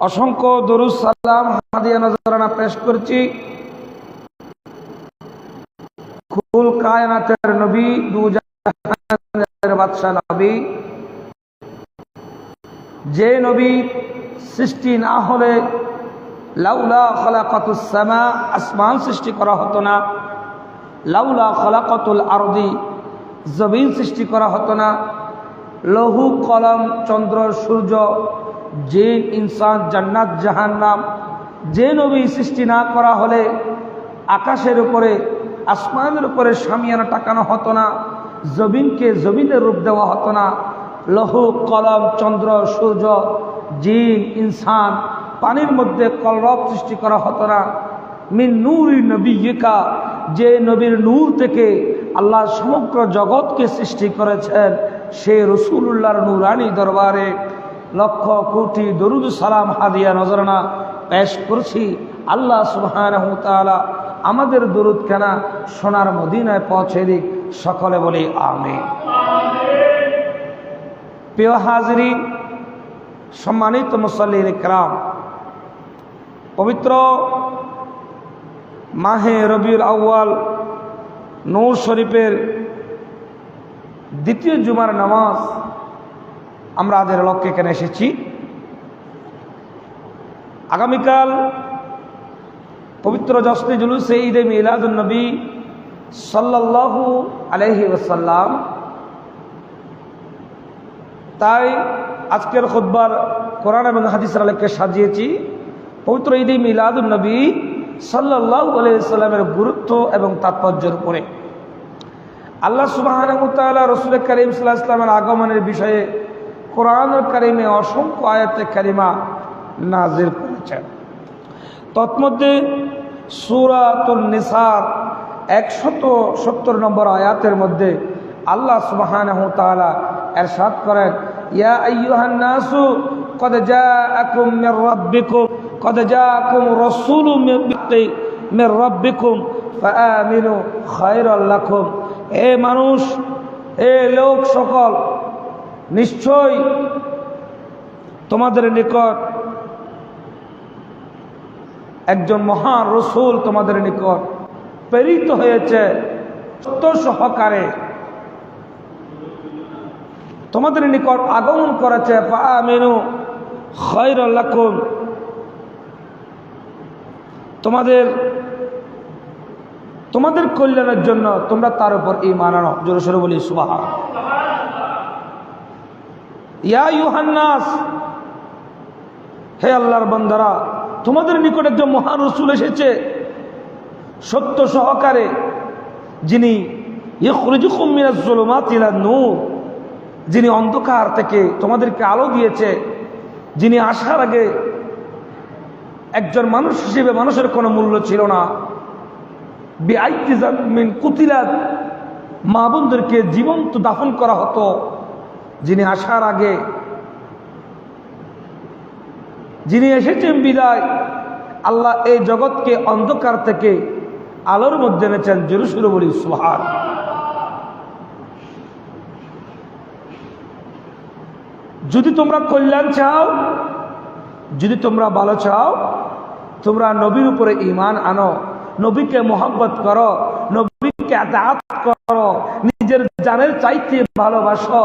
অসংখ্য দরুদ সালাম হাদিয়া নজরানা পেশ করছি কুল কায়নাতের নবী, দু জাহানের বাদশা নবী, যে নবী সৃষ্টি না হলে লাউলা খলাকাতুস সামা, আসমান সৃষ্টি করা হতো না, লাউলা খলাকাতুল আরদি, জমিন সৃষ্টি করা হতো না, লৌহ কলম চন্দ্র সূর্য জিন ইনসান জান্নাত জাহান্নাম, যে নবী সৃষ্টি না করা হলে আকাশের উপরে আসমানের উপরে শামিয়ানা টাকানো হতো না, জমিনকে জমিনের রূপ দেওয়া হতো না, লৌহ কলম চন্দ্র সূর্য জিন ইনসান পানির মধ্যে কলরব সৃষ্টি করা হতো না। মিন নূরি নবিয়িকা, যে নবীর নূর থেকে আল্লাহ সমগ্র জগৎকে সৃষ্টি করেছেন, সে রাসূলুল্লাহর নূরানি দরবারে লক্ষ কোটি দরুদ সালাম হাদিয়া নজরানা পেশ করছি। আল্লাহ সুবহানাহু ওয়া তাআলা আমাদের দরুদ খানা সোনার মদিনায় পৌঁছে দিক, সকলে বলি আমিন। প্রিয় হাজিরিন, সম্মানিত মুসল্লিন ইকরাম, পবিত্র মাহে রবিউল আউয়াল নূর শরীফের দ্বিতীয় জুমার নামাজ আমরা আজের লক্ষ্যে এখানে এসেছি। আগামীকাল পবিত্র জশ্নে জুলুসে ঈদে মিলাদুন নবী সাল্লাল্লাহু আলাইহি ওয়াসাল্লাম, তাই আজকের খুতবার কোরআন এবং হাদিসের আলোকে সাজিয়েছি পবিত্র ঈদে মিলাদুন নবী সাল্লাল্লাহু আলাইহি ওয়াসাল্লামের গুরুত্ব এবং তাৎপর্যের উপরে। আল্লাহ সুবহানাহু ওয়া তাআলা রাসূল কারীম সাল্লাল্লাহু আলাইহি ওয়াসাল্লামের আগমনের বিষয়ে কোরআনুল কারীমে অসংখ্য আয়াতে কারিমা নাযিল করেছেন। তন্মধ্যে সূরাতুন নিসার 170 নম্বর আয়াতের মধ্যে আল্লাহ সুবহানাহু ওয়া তাআলা ইরশাদ করেন, ইয়া আইয়ুহান নাসু ক্বাদ জাআকুম মির রাব্বিকুম ক্বাদ জাআকুম রাসূলুম মির রাব্বিকুম ফাআমিনু খায়রাল লাকুম। হে মানুষ, হে লোক সকল, নিশ্চয় তোমাদের নিকট একজন মহান রসূল তোমাদের নিকট প্রেরিত হয়েছে, সত্য সহকারে তোমাদের নিকট আগমন করেছে। ফাআমিনু খায়রাল লাকুম, তোমাদের কল্যাণের জন্য তোমরা তার উপর ঈমান আনো। জোরে সোরে বলি সুবহানাল্লাহ। ইয়া আইয়ুহান নাস, হে আল্লাহর বান্দারা, তোমাদের নিকট একজন মহান রাসূল এসেছে সত্য সহকারে, যিনি ইখরিজুকুম মিনাজ যুলুমাতি ইলান নূর, যিনি অন্ধকার থেকে তোমাদেরকে আলো দিয়েছে, যিনি আসার আগে একজন মানুষ হিসেবে মানুষের কোনো মূল্য ছিল না। বিআইয়ি যামিন কুতিলাত, মা বোনদেরকে জীবন্ত দাফন করা হতো। যিনি আসার আগে, যিনি এসেছেন বিদায়, আল্লাহ এই জগৎকে অন্ধকার থেকে আলোর মধ্যে এনেছেন। জোরে সোরে বলি সুবহানাল্লাহ। যদি তোমরা কল্যাণ চাও, যদি তোমরা ভালো চাও, তোমরা নবীর উপরে ঈমান আনো, নবীকে মোহাব্বত করো, নবীকে আতাত করো, নিজের জানের চাইতে ভালোবাসো।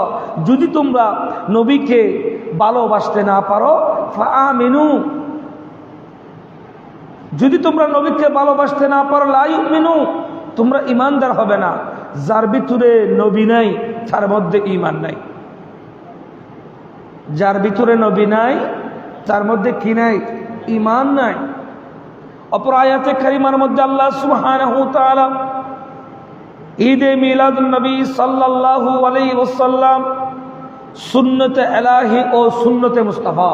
যদি তোমরা নবীকে ভালোবাসতে না পারো, ফাআমিনু, যদি তোমরা নবীকে ভালোবাসতে না পারো, লা ইউমিনু, তোমরা ঈমানদার হবে না। যার ভিতরে নবী নাই তার মধ্যে ঈমান নাই। যার ভিতরে নবী নাই তার মধ্যে কি নাই? ঈমান নাই। অপর আয়াতে কারিমার মধ্যে আল্লাহ সুবহানাহু ওয়া তাআলা ঈদে মিলাদুন নবী সাল্লাল্লাহু আলাইহি ওয়াসাল্লাম সুন্নতে ইলাহি ও সুন্নতে মুস্তাফা,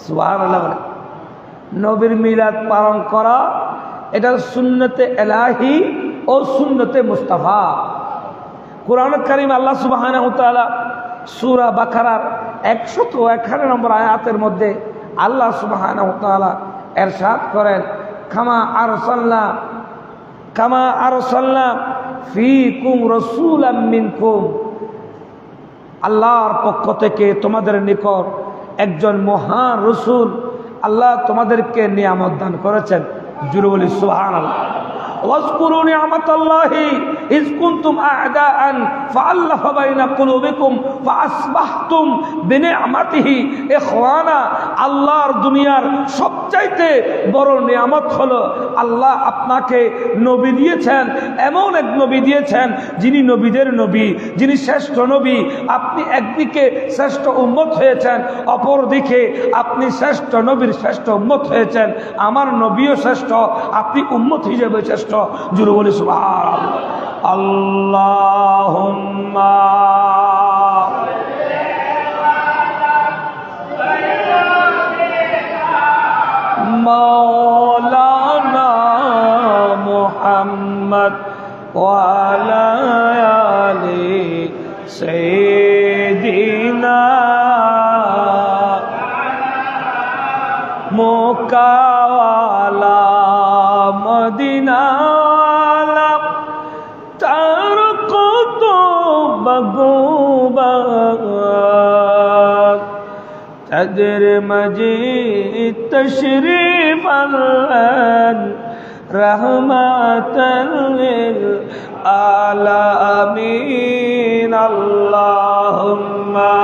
সুবহানাল্লাহ, নবীর মিলাদ পালন করা এটা সুন্নতে ইলাহি ও সুন্নতে মুস্তাফা। কোরআন কারীম আল্লাহ সুবহানাহু ওয়া তাআলা সূরা বাকারার 111 নম্বর আয়াতের মধ্যে আল্লাহ সুবহানাহু ওয়া তাআলা ইরশাদ করেন, কামা আরসালনা ফীকুম রাসূলাম মিনকুম, আল্লাহর পক্ষ থেকে তোমাদের নিকট একজন মহান রসুল আল্লাহ তোমাদেরকে নিয়ামত দান করেছেন। জুড়ে বলি সুবহানাল্লাহ। واذكروا نعمة الله إذ كنتم أعداء فألف بين قلوبكم فأصبحتم بنعمته إخوانا। আল্লাহর দুনিয়ার সবচাইতে বড় নিয়ামত হলো আল্লাহ আপনাকে নবী দিয়েছেন, এমন এক নবী দিয়েছেন যিনি নবীদের নবী, যিনি শ্রেষ্ঠ নবী। আপনি একদিকে শ্রেষ্ঠ উম্মত হয়েছেন, অপরদিকে আপনি শ্রেষ্ঠ নবীর শ্রেষ্ঠ উম্মত হয়েছেন। আমার নবীও শ্রেষ্ঠ, আপনি উম্মত হিসেবে শ্রেষ্ঠ। জুড়ে বলি সুবহানাল্লাহ। আল্লাহুম্মা মাওলানা মুহাম্মদ ওয়া আলা আলি সাইয়্যিদিনা মুকাওয়ালা মদিনা তার কত বগুবাত তাদের মাঝে তশরিফ আনলেন রহমাতাল লিল আলামিন। আল্লাহুম্মা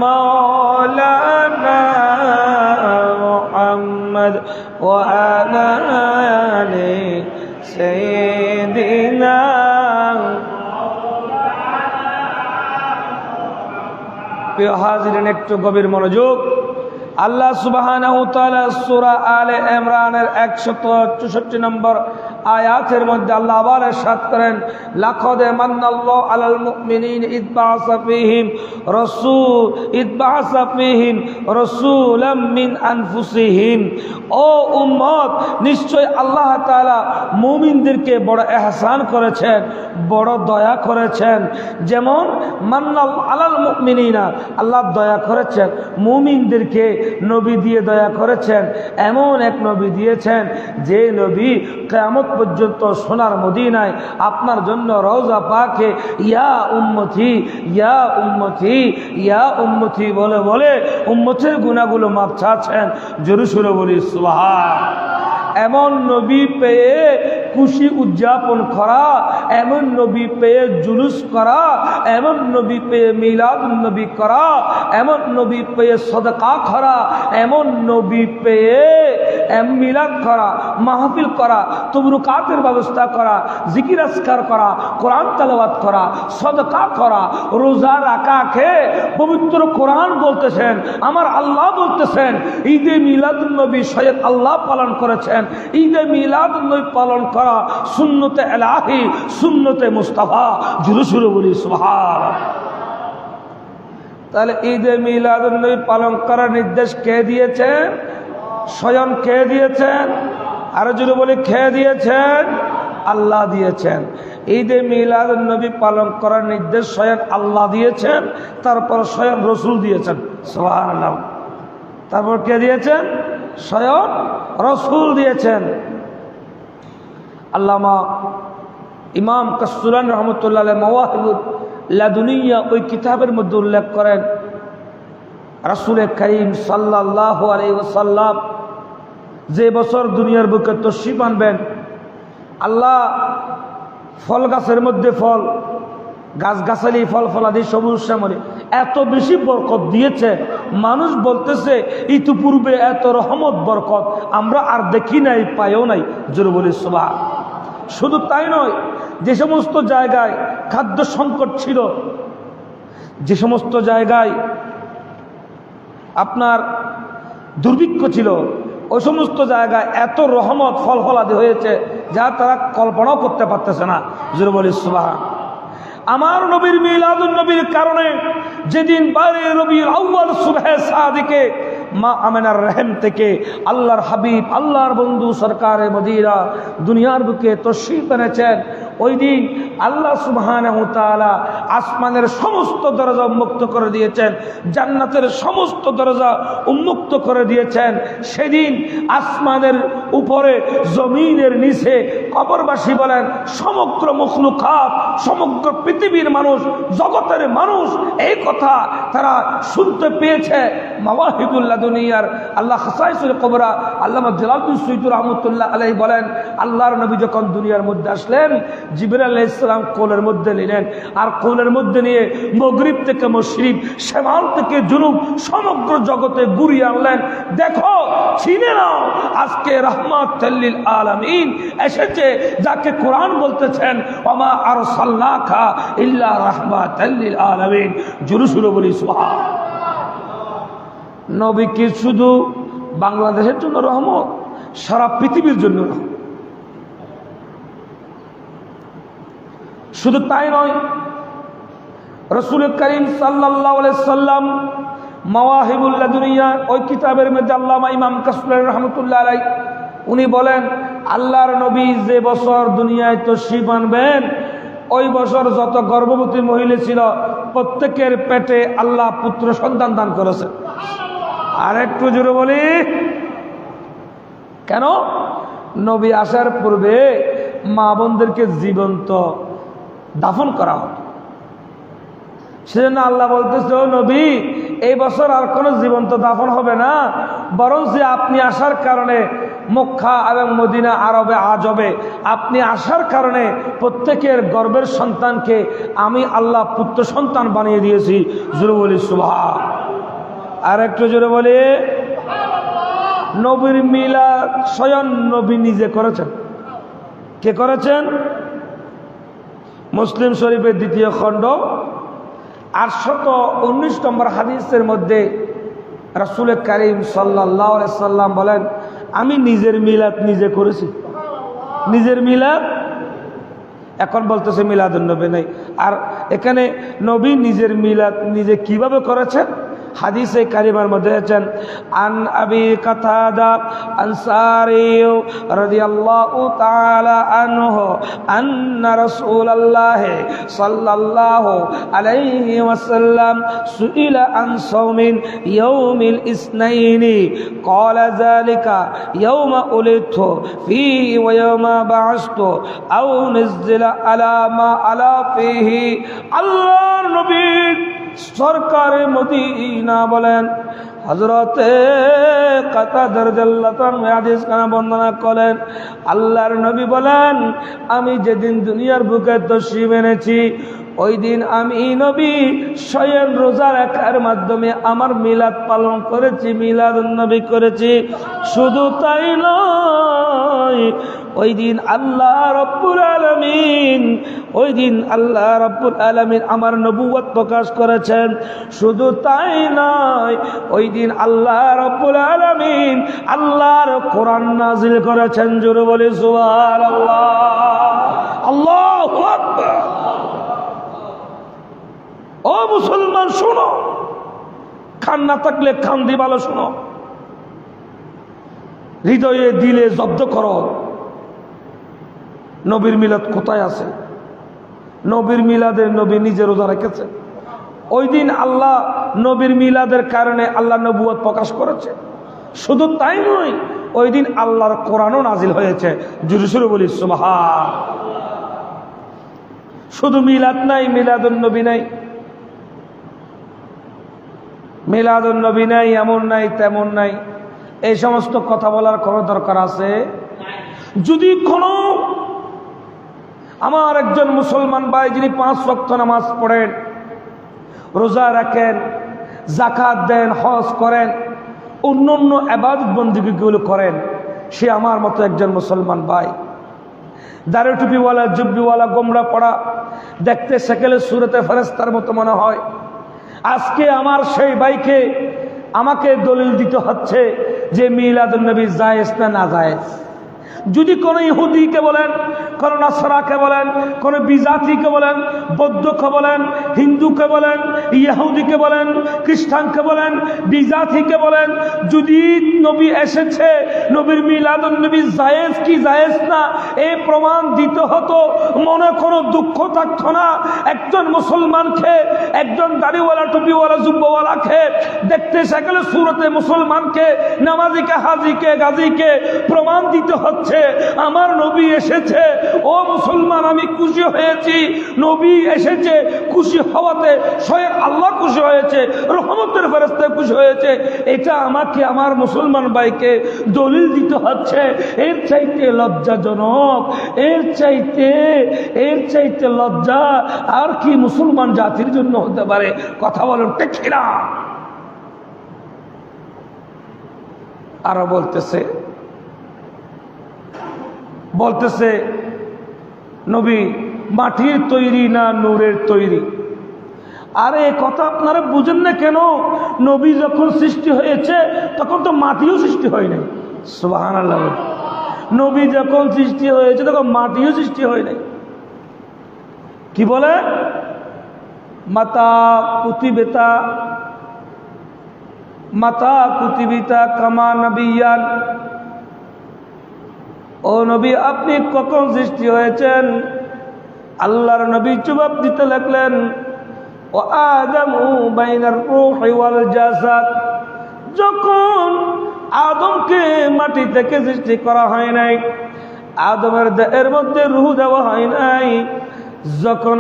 مولانا محمد وعلى آل سيدنا। প্রিয় হাজিরিন, একটু গভীর মনোযোগ। আল্লাহ সুবহানাহু ওয়া তাআলা সূরা আলে ইমরানের 164 নম্বর আয়াতের মধ্যে আল্লাহ আবার ইরশাদ করেন, লাকাদ মান্নাল্লাহু আলাল মুমিনিনা ইদ বাআসা ফীহিম রাসূলাম মিন আনফুসিহিম। ও উম্মত, নিশ্চয় আল্লাহ তাআলা মুমিনদেরকে বড় ইহসান করেছেন, বড় দয়া করেছেন। যেমন মান্নাল্লাহু আলাল মুমিনিনা, আল্লাহ দয়া করেছেন মুমিনদেরকে, নবী দিয়ে দয়া করেছেন। এমন এক নবী দিয়েছেন যে নবী কিয়ামত পর্যন্ত সোনার মদিনায় আপনার জন্য রওজা পাকে ইয়া উম্মতি ইয়া উম্মতি ইয়া উম্মতি বলে বলে উম্মতের গুনাহগুলো মাপ চাচ্ছেন। জোরে সুরে বলি সুবহান। এমন নবী পেয়ে খুশি উদযাপন করা, এমন নবী পেয়ে জুলুস করা, এমন নবী পেয়ে মিলাদুন নবী করা, এমন নবী পেয়ে সদকা করা, এমন নবী পেয়ে মিলাদ করা, মাহফিল করা, তবরুকাতের ব্যবস্থা করা, জিকির আজকার করা, কোরআন তেলাওয়াত করা, সদকা করা, রোজা রাখাকে পবিত্র কোরআন বলতেছেন, আমার আল্লাহ বলতেছেন ঈদে মিলাদুন নবী স্বয়ং আল্লাহ পালন করেছেন। ঈদে মিলাদুন নবী পালন করা সুন্নতে ইলাহি, সুন্নতে মুস্তাফা। জোরে সুরে বলি সুবহানাল্লাহ। তাহলে ঈদে মিলাদুন নবী পালন করার নির্দেশ কে দিয়েছেন? স্বয়ং কে দিয়েছেন? আরো জোরে বলি কে দিয়েছেন? আল্লাহ দিয়েছেন। ঈদে মিলাদুন নবী পালন করার নির্দেশ স্বয়ং আল্লাহ দিয়েছেন, তারপর স্বয়ং রসুল দিয়েছেন। সুবহানাল্লাহ। তারপর কে দিয়েছেন? স্বয়ং রসুল দিয়েছেন। আল্লামা ইমাম কাসসুলানী রহমতুল্লাহ আলাইহি মাওয়াহিবুল লাদুনিয়া ওই কিতাবের মধ্যে উল্লেখ করেন, রাসূল কারীম সাল্লাল্লাহু আলাইহি ওয়াসাল্লাম যে বছর দুনিয়ার বুকে তশরিফ আনবেন, আল্লাহ ফল গাছের মধ্যে ফল, গাছগাছালি, ফল ফলাদি, সবুজ শ্যামলী এত বেশি বরকত দিয়েছে, মানুষ বলতেছে ইতিপূর্বে এত রহমত বরকত আমরা আর দেখি নাই, পাইও নাই। জোরে বলি সুবহান। শুধু তাই নয়, যে সমস্ত জায়গায় খাদ্য সংকট ছিল, যে সমস্ত জায়গায় আপনার দুর্ভিক্ষ ছিল, ওই সমস্ত জায়গায় এত রহমত ফল ফলাদি হয়েছে যা তারা কল্পনাও করতে পারতেছে না। জোরে বলি সুবহান। আমার নবীর মিলাদুন নবীর কারণে যেদিন 12 রবিউল আউয়াল সুবহে সাদিকে মা আমেনার রহম থেকে আল্লাহর হাবিব, আল্লাহর বন্ধু সরকারে মদিনা দুনিয়ার বুকে তশরিফ এনেছেন, ওই দিন আল্লাহ সুবহানাহু ওয়া তাআলা আসমানের সমস্ত দরজা উন্মুক্ত করে দিয়েছেন, জান্নাতের সমস্ত দরজা উন্মুক্ত করে দিয়েছেন। সেদিন আসমানের উপরে জমিনের নিচে কবরবাসী বলেন সমগ্র মখলুকাত, সমগ্র পৃথিবীর মানুষ, জগতের মানুষ এই কথা তারা শুনতে পেয়েছে। মাওয়াহিবুল্লাহ দুনিয়ার আল্লাহ খাসাইসুল কুবরা আল্লামা জালালউদ্দিন সুয়ুতী রাহমাতুল্লাহ আলাইহি বলেন, আল্লাহর নবী যখন দুনিয়ার মধ্যে আসলেন, জিবরাইল আলাইহিস সালাম কোলের মধ্যে নিলেন, আর কোলের মধ্যে নিয়ে মাগরিব থেকে মাশরিক, শামাল থেকে জুনুব সমগ্র জগতে ঘুরিয়ে আনলেন। দেখো, চিনে নাও, আজকে রাহমাতুল লিল আলামিন এসেছে, যাকে কোরআন বলতেছেন ওমা আরসালনাকা ইল্লা রাহমাতাল লিল আলামিন। জোরে সুরে বলি সুবহানাল্লাহ। নবী কি শুধু বাংলাদেশের জন্য রহমত? সারা পৃথিবীর জন্য রহমত। শুধু তাই নয়, রাসূল করিম সাল্লাল্লাহু আলাইহি সাল্লাম মাওয়াহিবুল্লাহ দুনিয়া ওই কিতাবের মধ্যে আল্লামা ইমাম কাসলানী রাহমাতুল্লাহ আলাইহি উনি বলেন, আল্লাহর নবী যে বছর দুনিয়ায় তাশরীফ আনবেন, ওই বছর যত গর্ভবতী মহিলা ছিল প্রত্যেকের পেটে আল্লাহ পুত্র সন্তান দান করেছে। আর একটু জোরে বলি, কেন? নবী আসার পূর্বে মা বোনদেরকে জীবন্ত দাফন করা হতো। সেজন্য আল্লাহ বলতেছে, ও নবী, এই বছর আর কোনো জীবন্ত দাফন হবে না, বরং যে আপনি আসার কারণে মক্কা এবং মদিনা আরবে আজবে আপনি আসার কারণে প্রত্যেকের গর্ভের সন্তানকে আমি আল্লাহ পুত্র সন্তান বানিয়ে দিয়েছি। জোরে বলি সুবহান। আর একটু জোরে বলি, নবীর মিলাদ স্বয়ং নবী নিজে করেছেন। কে করেছেন? মুসলিম শরীফের 2য় খণ্ড 819 নম্বর হাদিসের মধ্যে রাসূল করিম সাল্লাল্লাহু আলাইহি সাল্লাম বলেন, আমি নিজের মিলাদ নিজে করেছি। নিজের মিলাদ, এখন বলতেছে মিলাদুন নবী নেই। আর এখানে নবী নিজের মিলাদ নিজে কিভাবে করেছেন হাদিসে কারিমার মধ্যে আছেন, আন আবি কাতাদা আনসারী রাদিয়াল্লাহু তাআলা আনহু আন্না রাসূলুল্লাহ সাল্লাল্লাহু আলাইহি ওয়াসাল্লাম সুইলা আন সাওমিন ইয়াউমিল ইসনাইনি ক্বালা যালিকা ইয়াউমা উলিদতু ফীহি ওয়া ইয়াউমা বা'আসতু আও নাযলা আলা মা আলা ফীহি। আল্লাহর নবী সরকারে মদিনা বলেন, হযরতে কাতাদা রাদিয়াল্লাহু তাআলা হাদিস কানা বর্ণনা করেন, আল্লাহর নবী বলেন, আমি যেদিন দুনিয়ার বুকে তাশরীফ এনেছি, ওই দিন আমি নবী স্বয়ং রোজা রাখার মাধ্যমে আমার মিলাদ পালন করেছি, মিলাদুন নবী করেছি। শুধু তাই নয়, ওই দিন আল্লাহ রাব্বুল আলামিন, ওই দিন আল্লাহ রাব্বুল আলামিন আমার নবুয়ত প্রকাশ করেছেন। শুধু তাই নয়, ওই দিন আল্লাহ রাব্বুল আলামিন আল্লাহর কোরআন নাজিল করেছেন। জোরে বলি সুবহানাল্লাহ, আল্লাহু আকবার। ও মুসলমান শোনো, কান না থাকলে কান দিয়ে ভালো শোনো, হৃদয়ে দিলে জব্দ করো। নবীর মিলাদ কোথায় আছে? নবীর মিলাদের নবী নিজে রোজা রেখেছেন। ওই দিন আল্লাহ নবীর মিলাদের কারণে আল্লাহ নবুয়ত প্রকাশ করেছে। শুধু তাই নয়, ওই দিন আল্লাহর কোরআনও নাজিল হয়েছে। জোরে সুরে বলি সুবহান। শুধু মিলাদ নাই, মিলাদুন নবী নাই, মিলাদুন নবী নাই, এমন নাই তেমন নাই, এই সমস্ত কথা বলার কোনো দরকার আছে? যদি কোনো আমার একজন মুসলমান ভাই যিনি 5 ওয়াক্ত নামাজ পড়েন, রোজা রাখেন, যাকাত দেন, হজ করেন, অন্যান্য ইবাদত বন্দেগীগুলো করেন, সে আমার মতো একজন মুসলমান ভাই। দাড়ি টুপিওয়ালা, জুব্বিওয়ালা, গোমরা পড়া, দেখতে সেকেলে সুরতে ফেরেশতার মতো মনে হয়। আজকে আমার সেই ভাইকে আমাকে দলিল দিতে হচ্ছে যে মিলাদুন নবী জায়েজ না না জায়েজ। যদি কোনো ইহুদিকে বলেন, কোনো নাসরাকে বলেন, কোনো বিজাতিকে বলেন, বৌদ্ধকে বলেন, হিন্দুকে বলেন, ইহুদিকে বলেন, খ্রিস্টানকে বলেন, বিজাতিকে বলেন, যদি নবী এসেছে, নবীর মিলাদুন নবী জায়েজ কি জায়েজ না এই প্রমাণ দিতে হতো, মনে কোনো দুঃখ থাকতো না। একজন মুসলমানকে, একজন দাড়িওয়ালা টুপিওয়ালা জুব্বাওয়ালাকে দেখতে সেখানে সুরতে মুসলমানকে, নামাজিকে, হাজিকে, গাজীকে প্রমাণ দিতে হচ্ছে আমার নবী এসেছে। ও মুসলমান, আমি খুশি হয়েছি, নবী এসেছে। খুশি হওয়াতে স্বয়ং আল্লাহ খুশি হয়েছে, রহমতের ফেরেশতা খুশি হয়েছে। এটা আমাকে, আমার মুসলমান ভাইকে দলিল দিতে হচ্ছে। এর চাইতে লজ্জাজনক, এর চাইতে লজ্জা আর কি মুসলমান জাতির জন্য হতে পারে? কথা বলেন ঠিক না? আরো বলতেছে নবী মাটির তৈরি না নূরের তৈরি। আরে কথা আপনারা বুঝেন না কেন? নবী যখন সৃষ্টি হয়েছে তখন তো মাটিও সৃষ্টি হয় নাই। সুবহানাল্লাহ। নবী যখন সৃষ্টি হয়েছে তখন মাটিও সৃষ্টি হয় নাই। কি বলে? মাতা কুতিবিতা কামা নবিয়ান। ও নবী, আপনি কখন সৃষ্টি হয়েছেন? আল্লাহর নবী জবাব দিতে লাগলেন, ও আদমু বাইনার রূহি ওয়াল জাসাদ। যখন আদমকে মাটি থেকে সৃষ্টি করা হয় নাই, আদমের দেহের মধ্যে রূহ দেওয়া হয় নাই, যখন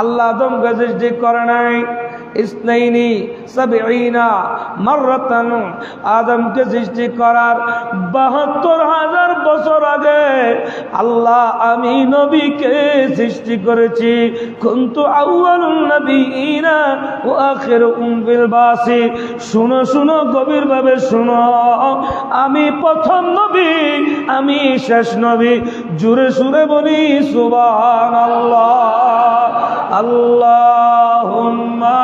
আল্লাহ আদমকে সৃষ্টি করে নাই, ইসনাইনি সাবঈনা মাররাতান, আদমকে সৃষ্টি করার ৭২,০০০ বছর আগে আল্লাহ আমি নবীকে সৃষ্টি করেছি। কুনতু আউয়ালুন নবিয়িনা ওয়া আখিরুহুম বিল বাসি। শুনো গভীরভাবে শুনো, আমি প্রথম নবী, আমি শেষ নবী। জোরে সুরে বলি সুবহানাল্লাহ। আল্লাহুম্মা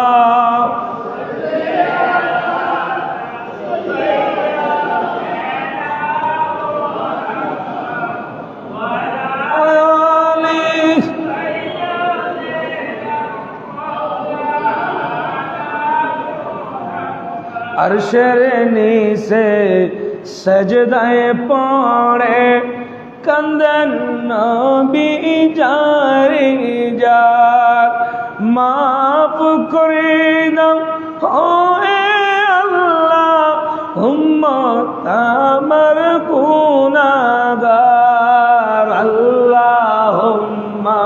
अरशेर नीसे सजदाए पड़े कंदन नबी जारे जार। माफ करे दाও ওহে আল্লাহ, উম্মত আমার গুনাহগার। আল্লাহুম্মা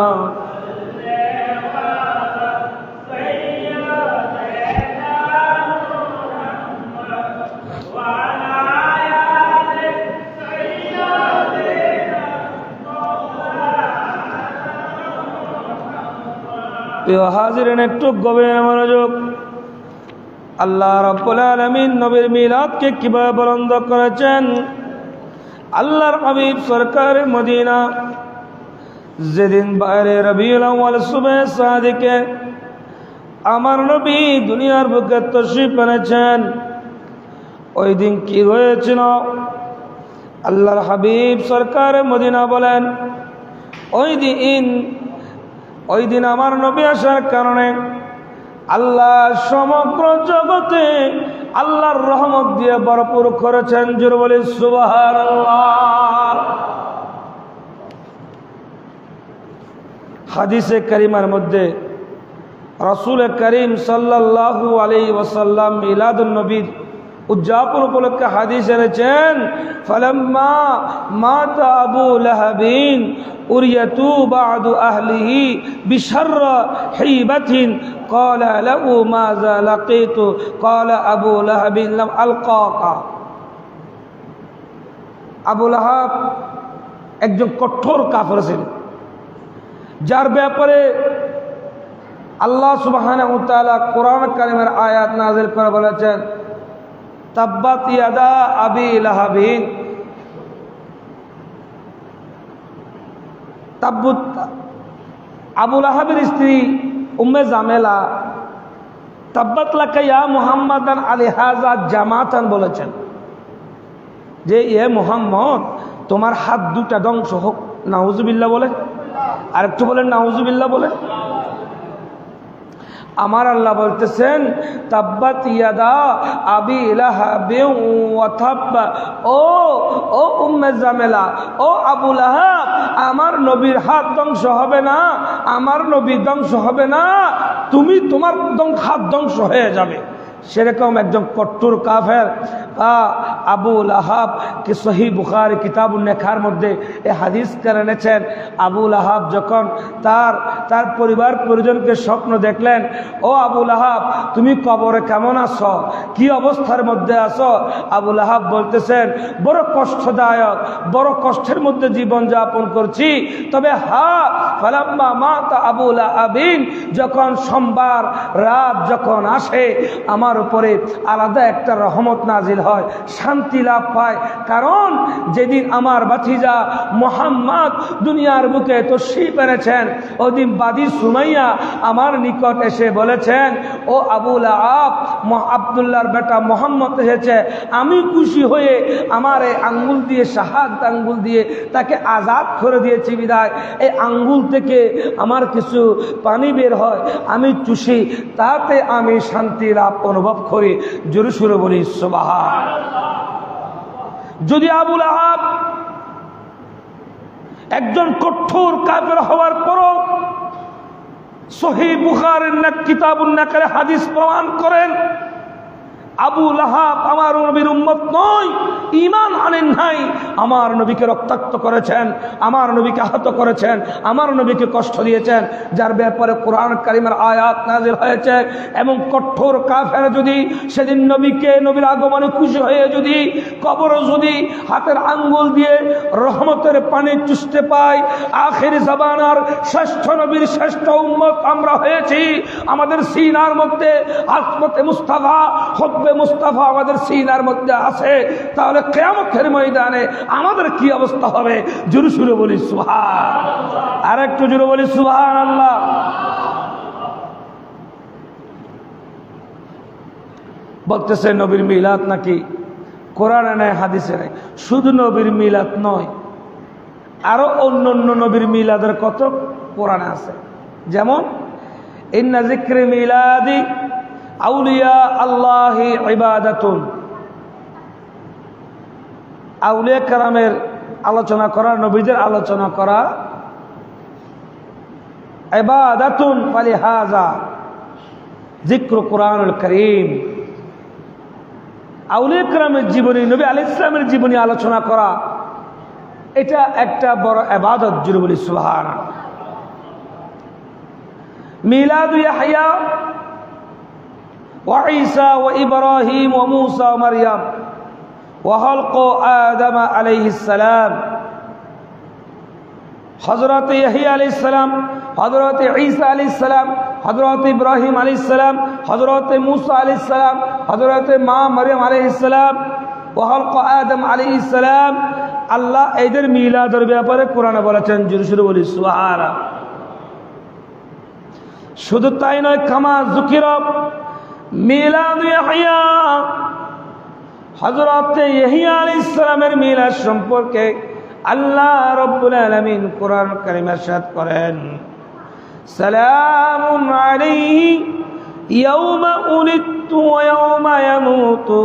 হাজিরেন, একটু গভীর মনোযোগ। আল্লাহ রাব্বুল আলামিন নবীর মিলাদকে কিভাবে বুলন্দ করেছেন। আল্লাহর হাবিব সরকার মদিনা যেদিন বাইরে রবিউল আউয়াল সুবে সাদিকে আমার নবী দুনিয়ার বুকে তশরিফ এনেছেন, ওই দিন কি হয়েছিল? আল্লাহর হাবিব সরকার মদিনা বলেন, ওই দিন আমার নবী আসার কারণে আল্লাহ সমগ্র জগতে আল্লাহর রহমত দিয়ে ভরপুর করেছেন। জোরে বলি সুবহানাল্লাহ। হাদিসে কারিমার মধ্যে রাসূল করিম সাল্লাল্লাহু আলাইহি ওয়াসাল্লাম মিলাদুন নবীর উদযাপন উপলক্ষে হাদিস এনেছেন, ফালাম্মা মাতা আবু লাহাবিন উরিয়াতু বাদু আহলিহি বিশারর হিবাতিন ক্বালা লাহু মাযা লাকিতু ক্বালা আবু লাহাবিন লাম আলকাকা। আবু লাহাব একজন কঠোর কাফের ছিলেন, যার ব্যাপারে আল্লাহ সুবহানাহু ওয়া তাআলা কোরআন কারীমের আয়াত নাযিল করে বলেছেন, তাব্বাত ইয়াদা আবি লাহাবিন। তাব্বুত আবু লাহাবের স্ত্রী উম্মে জামেলা তাব্বাত লাকা ইয়া মুহাম্মাদান আলিহাযা জামাতান বলেছেন যে এ মুহাম্মদ, তোমার হাত দুটা ধ্বংস হোক, নাউজুবিল্লাহ বলে। আর একটু বলেন নাউজুবিল্লাহ বলে। আমার আল্লাহ বলতেছেন তাব্বাত ইয়াদা আবি লাহাবিন ওয়া তাব্বা। ও উম্মে জামেলা, ও আবু লাহাব, আমার নবীর হাত ধ্বংস হবে না, আমার নবী ধ্বংস হবে না, তুমি তোমার হাত ধ্বংস হয়ে যাবে। সেরকম একজন কট্টর কাফের আবু লাহাব কে সহি বুখারী কিতাবুন নেখার মধ্যে এই হাদিস করে এনেছেন। আবু লাহাব যখন তার পরিবার পরিজনকে স্বপ্ন দেখলেন, ও আবু লাহাব তুমি কবরে কেমন আছো, কি অবস্থার মধ্যে আছো? আবু লাহাব বলতেছেন বড় কষ্টদায়ক, বড় কষ্টের মধ্যে জীবন যাপন করছি। তবে ফালাম্মা মাতা আবু লাহাবিন, যখন সোমবার রাত যখন আসে আমার উপরে আলাদা একটা রহমত নাজিল হয়, শান্তি লাভ পায়। কারণ যেদিন আমার ভাতিজা মুহাম্মদ দুনিয়ার বুকে তশরীফ এনেছেন, ওদিন বাদী সুমাইয়া আমার নিকট এসে বলেছেন, ও আবু লাহাব, আব্দুল্লাহর বেটা মোহাম্মদ এসেছে, আমি খুশি হয়ে আমার এই আঙ্গুল দিয়ে, শাহাদাত আঙ্গুল দিয়ে তাকে আজাদ করে দিয়েছি বিদায় এই আঙ্গুল থেকে আমার কিছু পানি বের হয়, আমি চুষি, তাতে আমি শান্তি লাভ অনুভব করি। জোরে সুরে বলি সুবহানাল্লাহ। যদি আবু লাহাব একজন কঠোর কাফের হওয়ার পরও সহিহ বুখারীর কিতাবুন নাকারে হাদিস প্রমাণ করেন আবু লাহাব আমার নবীর উম্মত নয়, ঈমান আনেন নাই, আমার নবীকে রক্তাক্ত করেছেন, আমার নবীকে আহত করেছেন, আমার নবীকে কষ্ট দিয়েছেন, যার ব্যাপারে কোরআন কারীমের আয়াত নাযিল হয়েছে। এবং কঠোর কাফের যদি সেদিন নবীর আগমনে খুশি হয়ে যদি কবরে যদি হাতের আঙ্গুল দিয়ে রহমতের পানি চুষতে পায়, আখির জামানার শ্রেষ্ঠ নবীর শ্রেষ্ঠ উম্মত আমরা হয়েছি, আমাদের সিনার মধ্যে আজমতে মুস্তাফা হুব্বে মুস্তাফা আমাদের সিনার মধ্যে আছে, তাহলে কিয়ামতের ময়দানে আমাদের কি অবস্থা হবে? জোরে সুরে বলি সুবহানাল্লাহ। আর একটু জোরে বলি সুবহানাল্লাহ। বলতেছে নবীর মিলাদ নাকি কোরআনে নাই, হাদিসে নাই। শুধু নবীর মিলাদ নয়, আরো অন্য নবীর মিলাদের কত কোরআনে আছে। যেমন ইন্না যিকরি মিলাদি আউলিয়া আল্লাহি ইবাদাতুন, আউলিয়া কেরামের আলোচনা করা, নবীদের আলোচনা করা ইবাদাতুন, ফালিহাযা যিকরু কুরআনুল কারীম। আউলিয়া কেরামের জীবনী, নবী আলাইহিস সালামের জীবনী আলোচনা করা, এটা একটা বড় ইবাদত। জোরে বলি সুবহানাল্লাহ। মিলাদু ইয়াহইয়া وعيسى وإبراهيم وموسى ومريم وخلق آدم عليه السلام, হযরত ইয়াহইয়া আলাইহিস সালাম, হযরত ঈসা আলাইহিস সালাম, হযরত ইব্রাহিম আলাইহিস সালাম, হযরত মুসা আলাইহিস সালাম, হযরত মা মারইয়াম আলাইহিস সালাম, وخلق آدم আলাইহিস সালাম। আল্লাহ এদের মিলাদের ব্যাপারে কোরআনে বলেছেন। জোরে সুরে বলি সুবহানাল্লাহ। শুধু তাই নয়, কামা যুকিরা মিলাদ ইয়াহইয়া, হযরত ইয়াহইয়া আলাইহিস সালামের মিলাদ সম্পর্কে আল্লাহ রাব্বুল আলামিন কোরআন কারীমে ইরশাদ করেন, সালামুন আলাইহি ইয়াওমা উলিদতু ওয়া ইয়াওমা ইয়ামুতু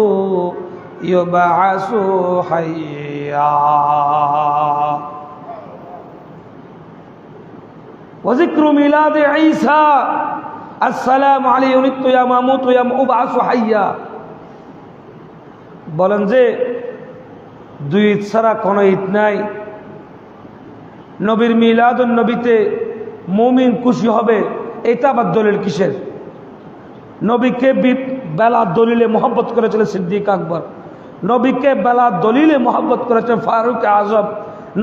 ইউবআসু হাইয়্যা। ওয়া যিকরু মিলাদ ঈসা আসসালামু আলাইহি উলিদতু ইয়া মামুতু ইয়া উবআসু হাইয়্যা। বলেন যে দুই ঈদ ছাড়া কোনো ঈদ নাই। নবীর মিলাদুন নবীতে মুমিন খুশি হবে, এটা আবার দলিল কিসের? নবীকে বেলা দলিলে মহব্বত করেছিলেন সিদ্দিক আকবর, নবীকে বেলা দলিলে মহব্বত করেছেন ফারুক আজম,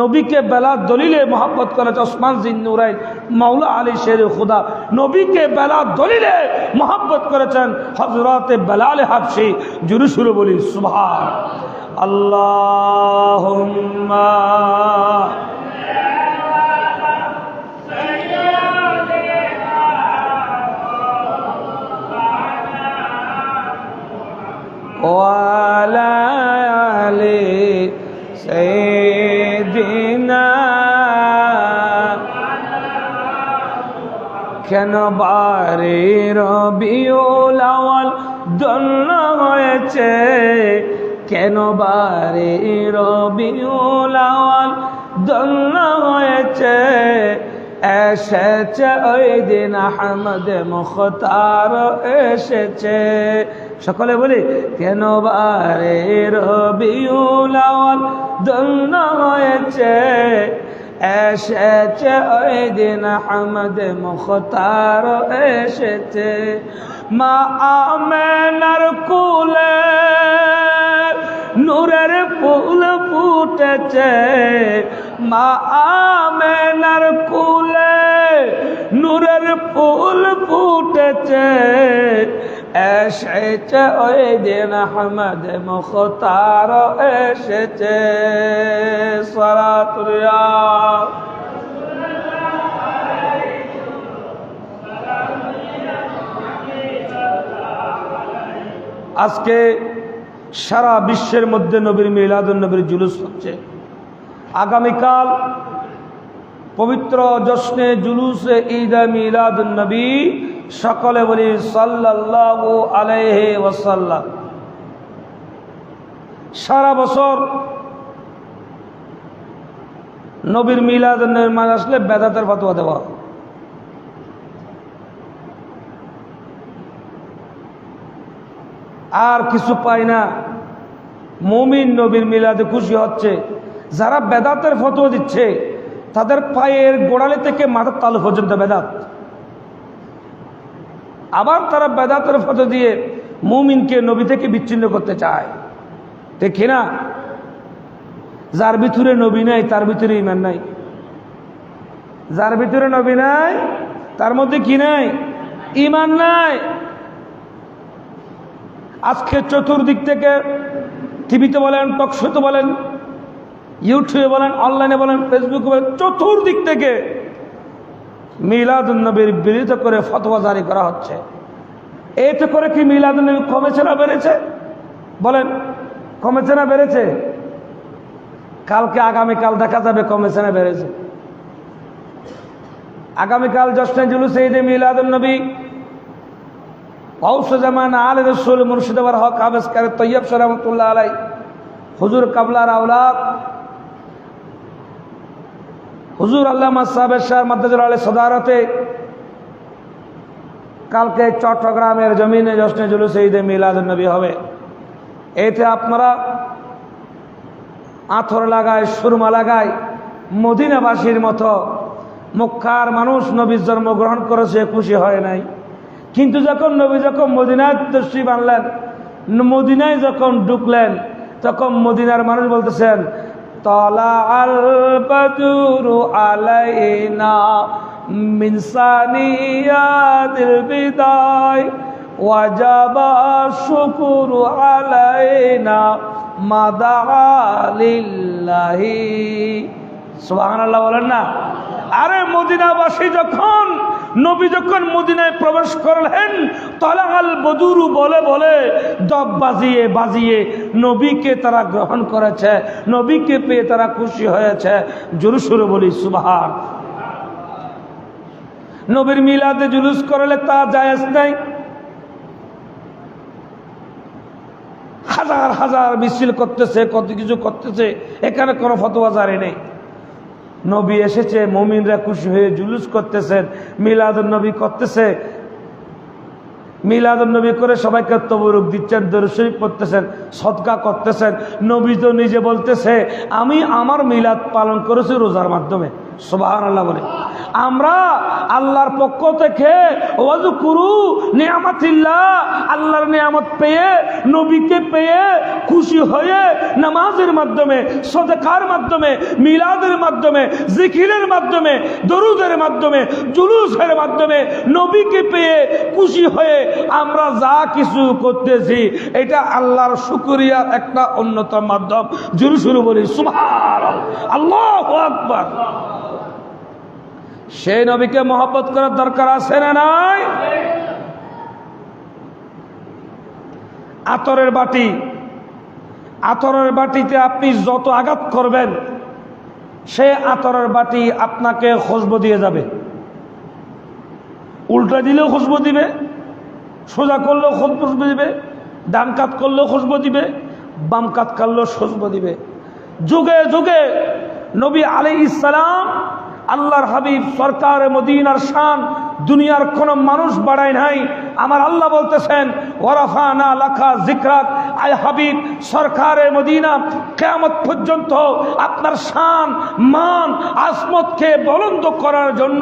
নবীকে বেলা দলিলে মহব্বত করেছে ওসমান জিন্নুরাইন, মাওলা আলী শের খুদা, নবীকে বেলা দলিলে মহব্বত করেছেন হযরতে বেলাল হাবশী। জোরে সুরে বলি সুবহানাল্লাহ। আল্লাহুম্মা ওয়া আলা আলি সাইয়্যিদিনা কেন বারে রবিউল আউয়াল ধন্য হয়েছে, কেন বারে রবিউল আউয়াল ধন্য হয়েছে, এসেছে ওই দিন আহমদ মুখতার এসেছে। সকলে বলি কেন বারে রবিউল আউয়াল ধন্য হয়েছে, এসেছে ওই দিন আহমদ মুখতার এসেছে। মা আমেনার কুলে নূরের ফুল ফুটেছে, মা আমেনার কুলে নূরের ফুল ফুটেছে, এসেছে ওই দিন আহমদ মুখতার এসেছে। সালাতুল্লাহ। আজকে সারা বিশ্বের মধ্যে নবীর মিলাদুন নবীর জুলুস হচ্ছে। আগামীকাল পবিত্র জশ্নে জুলুসে ঈদ মিলাদুন নবী, সকলে বলি সাল্লাল্লাহু আলাইহি ওয়াসাল্লাম। সারা বছর নবীর মিলাদুন নবীর মাস আসলে বেদাতের ফতোয়া দেওয়া, আর কিছু পাই না। মুমিন নবীর মিলাদে খুশি হচ্ছে। যারা বেদাতের ফতোয়া দিচ্ছে তাদের পায়ের গোড়ালি থেকে মাথার তালু পর্যন্ত বেদাত। আবার তারা বেদাতের ফতোয়া দিয়ে মুমিনকে নবী থেকে বিচ্ছিন্ন করতে চায়, ঠিক না? যার ভিতরে নবী নাই তার ভিতরে ঈমান নাই, যার ভিতরে নবী নাই তার মধ্যে কি নাই? ঈমান নাই। আজকে চতুর্দিক থেকে টিভিতে বলেন, টকশোতে বলেন, ইউটিউবে বলেন, অনলাইনে বলেন, ফেসবুকে বলেন, চতুর্দিক থেকে মিলাদুন নবীর বিরোধিতা করে ফতোয়া জারি করা হচ্ছে। এতে করে কি মিলাদুন নবী কমেছে না বেড়েছে? বলেন, কমেছে না বেড়েছে? কালকে আগামীকাল দেখা যাবে কমেছে না বেড়েছে। আগামীকাল জশ্নে জুলুস ঈদ মিলাদুন নবী গৌস জামান আলে রসুল মুর্শিদাবাদ হক আবেদকার তৈয়ব রহমতুল্লাহ আলাই হুজুর কাবলার আওলাদ হুজুর আল্লামা সাহেব শাহ মাদ্দাজুল আলী সদারতে কালকে চট্টগ্রামের জমিনে জশ্নে জুলুস ঈদ মিলাদুন নবী হবে। এতে আপনারা আথর লাগায়, সুরমা লাগায়, মদিনাবাসীর মতো মক্কার মানুষ নবীর জন্মগ্রহণ করেছে, খুশি হয় নাই। কিন্তু যখন নবী যখন মদিনায় তশরিফ আনলেন, মদিনায় যখন ঢুকলেন, তখন মদিনার মানুষ বলতেছেন তালা আল বদরু আলাইনা মিন সানিয়াতিল বিদায় ওয়াজাবা শুকরু আলাইনা মাদা লিল্লাহি। সুবহানাল্লাহ বলেন না? আরে মদিনাবাসী যখন নবী যখন মদিনায় প্রবেশ করলেন, তালাল বদুরু বলে বলে দব বাজিয়ে বাজিয়ে নবীকে তারা গ্রহণ করেছে, নবীকে পেয়ে তারা খুশি হয়েছে। জোরে সোরে বলি সুবহান। নবীর মিলাদে জুলুস করলে তা জায়েজ নাই। হাজার হাজার মিছিল করতেছে, কত কিছু করতেছে, এখানে কোনো ফতোয়া জারি নেই। নবী এসেছে, মুমিনরা খুশি হয়ে জুলুস করতেছেন, মিলাদুন নবী করতেছে, মিলাদুন নবী করে সবাইকে তবরুক দিচ্ছেন, দরুদ শরীফ পড়তেছেন, সদকা করতেছেন। নবী তো নিজে বলতেছে আমি আমার মিলাদ পালন করেছি রোজার মাধ্যমে। সুবহানাল্লাহ বলে। আমরা আল্লাহর পক্ষ থেকে ওয়াজকুরু নিয়ামাতিল্লাহ, আল্লাহর নিয়ামত পেয়ে, নবীকে পেয়ে খুশি হয়ে নামাজের মাধ্যমে, সদকার মাধ্যমে, মিলাদের মাধ্যমে, জিকিরের মাধ্যমে, দরুদের মাধ্যমে, জুলুসের মাধ্যমে নবীকে পেয়ে খুশি হয়ে আমরা যা কিছু করতেছি এটা আল্লাহর শুকরিয়ার একটা অন্যতম মাধ্যম। জোরে সোরে বলি সুবহানাল্লাহ, আল্লাহু আকবার। সেই নবীকে মহব্বত করার দরকার আছে না নাই? আতরের বাটি, আতরের বাটিতে আপনি যত আঘাত করবেন সে আতরের বাটি আপনাকে খুশবু দিয়ে যাবে। উল্টা দিলেও খুশবু দিবে, সোজা করলেও খুশবু দিবে, ডান কাত করলেও খুশবু দিবে, বাম কাত করলেও খুশবু দিবে। যুগে যুগে নবী আলাইহিস সালাম আল্লাহর হাবিব সরকার মদিনার শান দুনিয়ার কোন মানুষ বাড়ায় নাই। আমার আল্লাহ বলতেছেন ওয়ারাফানা লাকা যিকরাক, আয় হাবিব সরকারে মদিনা কিয়ামত পর্যন্ত আপনার শান মান আজমতকে বুলন্দ করার জন্য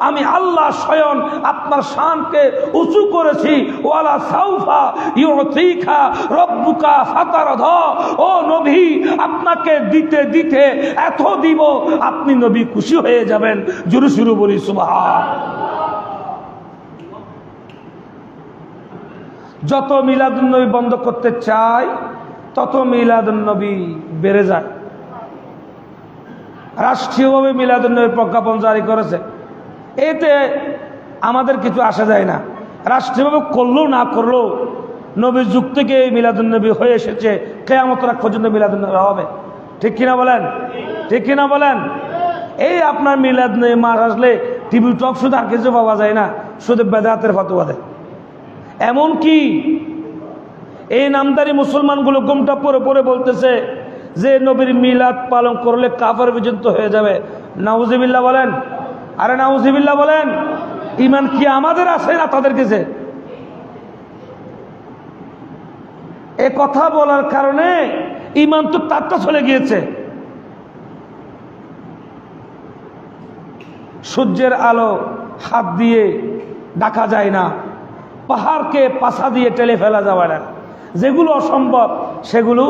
আমি আল্লাহ স্বয়ং আপনার শানকে উঁচু করেছি। ওয়ালা সাউফা ইউতিকা রব্বুকা ফাতারদা, ও নবী আপনাকে দিতে দিতে এত দিব আপনি নবী খুশি হয়ে যাবেন। জোরে শুরু বলি সুবহানাল্লাহ। যত মিলাদুন্নবী বন্ধ করতে চায় তত মিলাদুন্নবী বেড়ে যায়। রাষ্ট্রীয়ভাবে মিলাদুন্নবী প্রজ্ঞাপন জারি করেছে, এতে আমাদের কিছু আসা যায় না। রাষ্ট্রীয়ভাবে করলেও না করলেও নবীর যুগ থেকে এই মিলাদুন্নবী হয়ে এসেছে, কিয়ামত রাত পর্যন্ত মিলাদুন্নবী হবে। ঠিক কিনা বলেন? ঠিক কিনা বলেন? এই আপনার মিলাদুন্নবী মাস আসলে টিভি টক শুধু আর কিছু পাওয়া যায় না, শুধু বেদাতের ফতোয়া দেয়। এমনকি এই নামদারি মুসলমানগুলো গোমটা পরে পরে বলতেছে যে নবীর মিলাদ পালন করলে কাফের পর্যন্ত হয়ে যাবে। নাউজুবিল্লাহ বলেন, আরে নাউজুবিল্লাহ বলেন। ঈমান কি আমাদের আছে না তাদের কাছে? এ কথা বলার কারণে ঈমান তো তারটা চলে গিয়েছে। সূর্যের আলো হাত দিয়ে ঢাকা যায় না, পাহাড়কে পাছা দিয়ে টেলে ফেলা যাবে না। যেগুলো অসম্ভব সেগুলো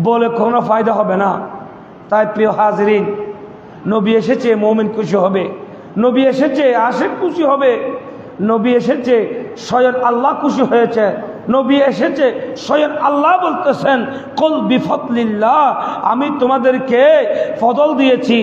বলে কোনো ফায়দা হবে না। তাই প্রিয় হাজরিন, নবী এসেছে মুমিন খুশি হবে, নবী এসেছে আশিক খুশি হবে, নবী এসেছে স্বয়ং আল্লাহ খুশি হয়েছে, নবী এসেছে স্বয়ং আল্লাহ বলতেছেন কুল বিফদলিল্লাহ, আমি তোমাদেরকে ফজল দিয়েছি,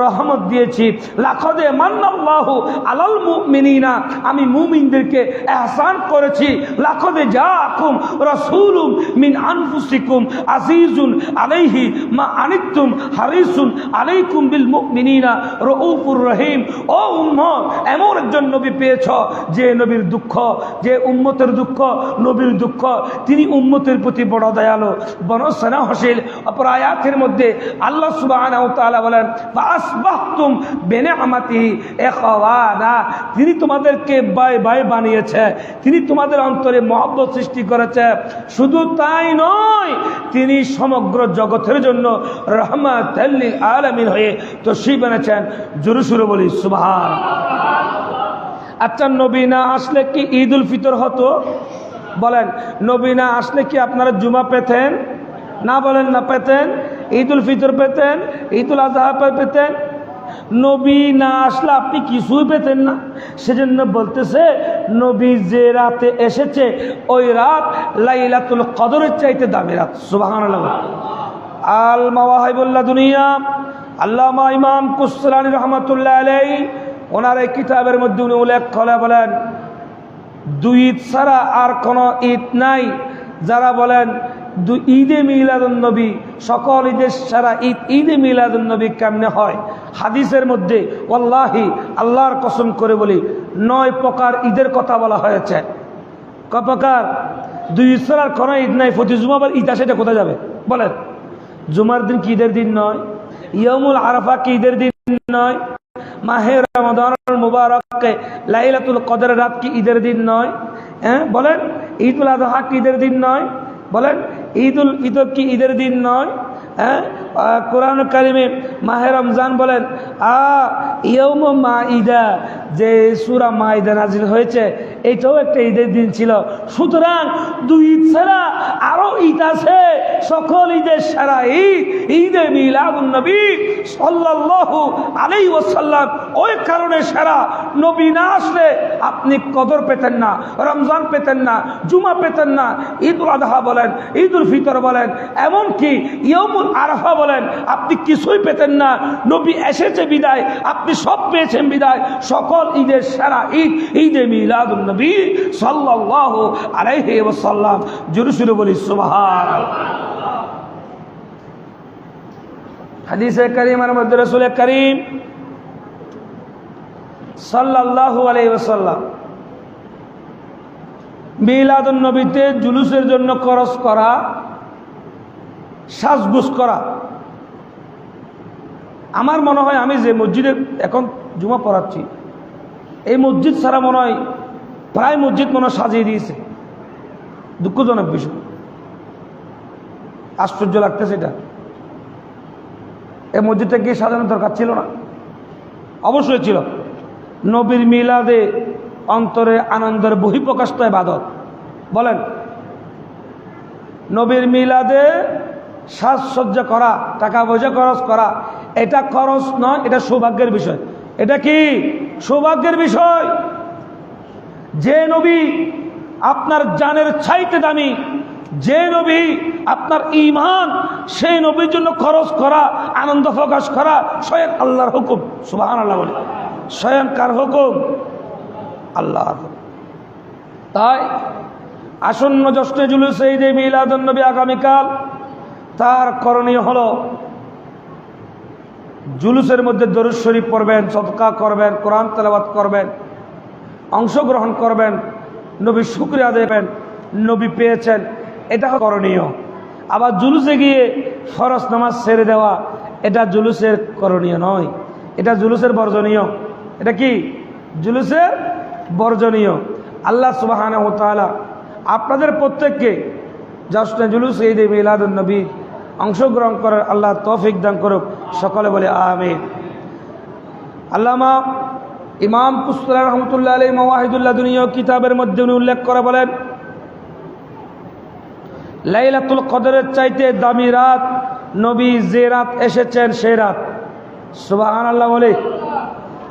রহমত দিয়েছি। লাকাদ মান্নাল্লাহু আলাল মুমিনিনা, আমি মুমিনদেরকে ইহসান করেছি। লাকাদ জাআকুম রাসূলুম মিন আনফুসিকুম আজিজুন আলাইহি মা আনিতুম হারিসুন আলাইকুম বিল মুমিনিনা রাউফুর রহিম। ও উম্মত, এমন একজন নবী পেয়েছ যে নবীর দুঃখ, যে উম্মতের দুঃখ নবীর দুঃখ, তিনি উম্মতের প্রতি বড় দয়ালু, বড় স্নেহশীল। অপর আয়াতের মধ্যে আল্লাহ সুবহানাহু ওয়া তাআলা বলেন ফাসবাহতুম বিনিআমাতিহি ইখওয়ানা, তিনি তোমাদেরকে ভাই ভাই বানিয়েছে, তিনি তোমাদের অন্তরে মহব্বত সৃষ্টি করেছে। শুধু তাই নয়, তিনি সমগ্র জগতের জন্য রাহমাতাল লিল আলামিন হয়ে তশরীফ এনেছেন। জোরে সুরে বলি সুবহানাল্লাহ। আচ্ছা, নবী না আসলে কি ঈদ উল ফিতর হতো? বলেন, নবী না আসলে কি আপনারা জুমা পেতেন? না বলেন না পেতেন? ঈদ উল ফিতর পেতেন, ঈদ উল আজহা পেতেন। নবী না আসলে আপনি কিছুই পেতেন না। সেজন্য বলতেছে নবী যে রাতে এসেছে ওই রাত লাইলাতুল কদরের চাইতে দামি রাত। সুবহানাল্লাহ। আল মাওয়াহিবুল্লাহ দুনিয়া, আল্লামা ইমাম কুসলানী রহমাতুল্লাহ আলাইহি ওনার এই কিতাবের মধ্যে উনি উল্লেখ করে বলেন, দুই ঈদ ছাড়া আর কোনো ঈদ নাই। যারা বলেন ঈদে মিলাদুন্নবী, সকল ঈদের সারা ঈদ ঈদে মিলাদুন্নবী কেমনে হয়? হাদিসের মধ্যে ওয়াল্লাহি আল্লাহর কসম করে বলি 9 প্রকার ঈদের কথা বলা হয়েছে। ক প্রকার? দুই ঈদ ছাড়া আর কোনো ঈদ নাই। প্রতি জুমাবার ঈদ আসে, এটা কোথায় যাবে বলেন? জুমার দিন কি ঈদের দিন নয়? ইয়াউমুল আরাফা কি ঈদের দিন নয়? মাহে রমাদানুল মুবারকে লাইলাতুল কদরের রাত কি ঈদের দিন নয়? হ্যাঁ বলেন। ঈদুল আযহা কি ঈদের দিন নয়? বলেন। ঈদুল ফিতর কি ঈদের দিন নয়? হ্যাঁ, কোরআন কারিমে মাহে রমজান বলেন ইয়াউম মাইদা, যে সূরা মাইদা নাজিল হয়েছে এটাও একটা ঈদের দিন ছিল। সুতরাং দুই ঈদ ছাড়া আরো ঈদ আছে, সকল ঈদের সারা ঈদ ঈদে মিলাদুন্নবী সাল্লাল্লাহু আলাইহি ওয়াসাল্লাম। ওই কারণে সারা নবী না আসলে আপনি কদর পেতেন না, রমজান পেতেন না, জুমা পেতেন না, ঈদুল আযহা বলেন, ঈদুল ফিতর বলেন, এমনকি ইয়াউমুল আরাফা বলেন, আপনি কিছুই পেতেন না। নবী এসেছে বিদায় আপনি সব পেয়েছেন বিদায়। সকল ঈদের সারা ঈদ ঈদে মিলাদুন্নবী সাল্লাল্লাহু আলাইহি ওয়াসাল্লাম। জোরে সুরে বলি সুবহানাল্লাহ। হাদিসে কারীমের মধ্যে রাসূল করিম সাল্লাল্লাহু আলাইহি ওয়াসাল্লাম মিলাদুন নবীতে জুলুসের জন্য খরচ করা, সাজগুজ করা। আমার মনে হয় আমি যে মসজিদে এখন জুমা পড়াচ্ছি, এই মসজিদ ছাড়া মনে হয় প্রায় মসজিদ মনে হয় সাজিয়ে দিয়েছে। দুঃখজনক বিষয়, আশ্চর্য লাগতেছে এটা। এই মসজিদটা গিয়ে সাজানোর দরকার ছিল না? অবশ্যই ছিল। নবীর মিলাদে অন্তরে আনন্দের বহিঃপ্রকাশ তো ইবাদত। বলেন, নবীর মিলাদে সাজসজ্জা করা, টাকা পয়সা খরচ করা, এটা খরচ নয়, এটা সৌভাগ্যের বিষয়। এটা কি সৌভাগ্যের বিষয়? যে নবী আপনার জানের চাইতে দামি, যে নবী আপনার ঈমান, সেই নবীর জন্য খরচ করা, আনন্দ প্রকাশ করা স্বয়ং আল্লাহর হুকুম। সুবহানাল্লাহ বলে। স্বয়ং কার হুকুম? আল্লাহর। তাই আসন্ন জশ্নে জুলুসে ঈদে মিলাদুন নবী আগামীকাল, তার করণীয় হলো জুলুসের মধ্যে দরুদ শরীফ পড়বেন, সদকা করবেন, কোরআন তেলাওয়াত করবেন, অংশগ্রহণ করবেন, নবীর শুকরিয়া দেবেন, নবী পেয়েছেন, এটা করণীয়। আবার জুলুসে গিয়ে ফরজ নামাজ ছেড়ে দেওয়া, এটা জুলুসের করণীয় নয়, এটা জুলুসের বর্জনীয়। এটা কি জুলুসের বর্জনীয়। আল্লাহ সুবহানাহু ওয়া তাআলা আপনাদের প্রত্যেককে জশ্নে জুলুস ঈদে মিলাদুন নবী অংশগ্রহণ করার আল্লাহ তৌফিক দান করুক। সকলে বলে আমিন। আল্লামা ইমাম কুশতুবী রাহমাতুল্লাহ আলাইহি মাওয়াহিদুল্লাহ দুনিয়া কিতাবের মধ্যে উনি উল্লেখ করে বলেন, লাইলাতুল কদরের চাইতে দামি রাত নবী যে রাত এসেছেন সেই রাত। সুবহানাল্লাহ বলে।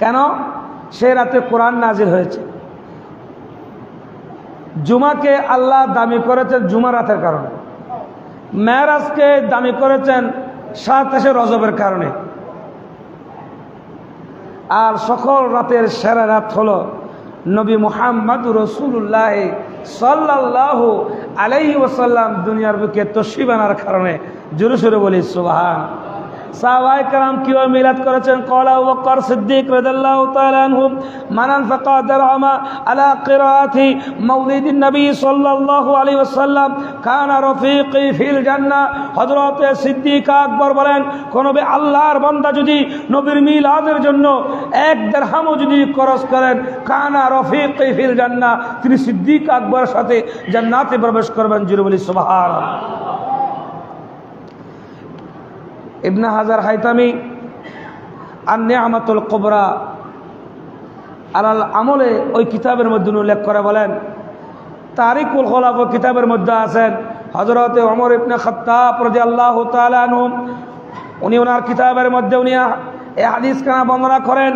কেন? সেই রাতে কোরআন নাজিল হয়েছে। জুমাকে আল্লাহ দামি করেছেন জুমা রাতের কারণে, মেরাজকে দামি করেছেন 27 রজবের কারণে। আর সকল রাতের সেরা রাত হলো নবী মুহাম্মদুর রাসূলুল্লাহ সাল্লাল্লাহু আলাইহি ওয়াসাল্লাম দুনিয়ার বুকে তশরিফ আনার কারণে। জোরে সোরে বলি সুবহান। সাহাবায়ে কেরাম কিভাবে মিলাদ করেছেন? ক্বালা আবু বকর সিদ্দিক রাদিয়াল্লাহু তাআলা আনহু মান আনফাকা দিরহামা আলা কিরাআতি মাউলিদিন নবী সাল্লাল্লাহু আলাইহি ওয়াসাল্লাম কানা রফিকি ফিল জান্নাহ। হযরত সিদ্দিক আকবর বলেন, কোন আল্লাহর বান্দা যদি নবীর মিলাদের জন্য 1 দিরহামও যদি খরচ করেন, কানা রফিকি ফিল জান্নাহ, তিনি সিদ্দিক আকবরের সাথে জান্নাতে প্রবেশ করবেন। জোরে বলি সুবহানাল্লাহ। ইবনে হাজার হাইতামি আন-নি'মাতুল কুবরা আলাল আমলে ওই কিতাবের মধ্যে উল্লেখ করে বলেন, তারিকুল খুলাফা কিতাবের মধ্যে আছেন হযরতে ওমর ইবনে খাত্তাব রাদিয়াল্লাহু তাআলা আনহু, উনি ওনার কিতাবের মধ্যে উনি এই হাদিস কানা বর্ণনা করেন,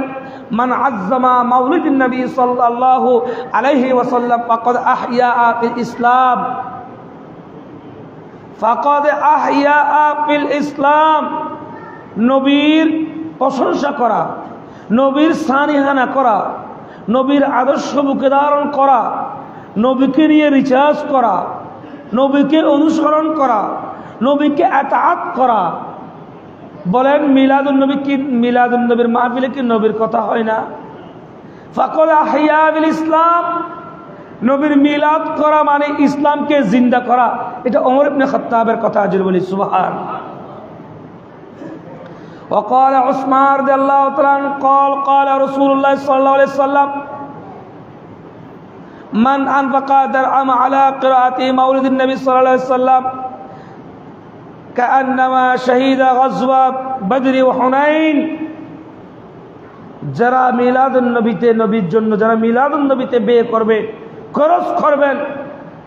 মান আযযামা মাউলিদিন নবী সাল্লাল্লাহু আলাইহি ওয়াসাল্লাম ফাকাদ আহইয়া ফিল ইসলাম, ফাকাদ আহইয়া ফিল ইসলাম। নবীর প্রশংসা করা, নবীর সানিহানা করা, নবীর আদর্শ বুকে ধারণ করা, নবীকে নিয়ে রিসার্চ করা, নবীকে অনুসরণ করা, নবীকে আতাআত করা। বলেন মিলাদুন নবী কি? মিলাদুন নবীর মাহফিলে কি নবীর কথা হয় না? ফাকাদ আহইয়া ফিল ইসলাম, নবীর মিলাদ করা মানে ইসলামকে জিন্দা করা। এটা ওমর ইবনে খাত্তাবের কথা। আজর বলি সুবহান। وقال عثمان رضي الله تعالى عنه قال قال رسول الله صلى الله عليه وسلم من أنفق درهم على قراءة مولد النبي صلى الله عليه وسلم كأنما شهد غزوة بدر وحنين। যারা মিলাদুন নবীতে, নবীর জন্য যারা মিলাদুন নবীতে ব্যয় করবে, খরচ করবেন,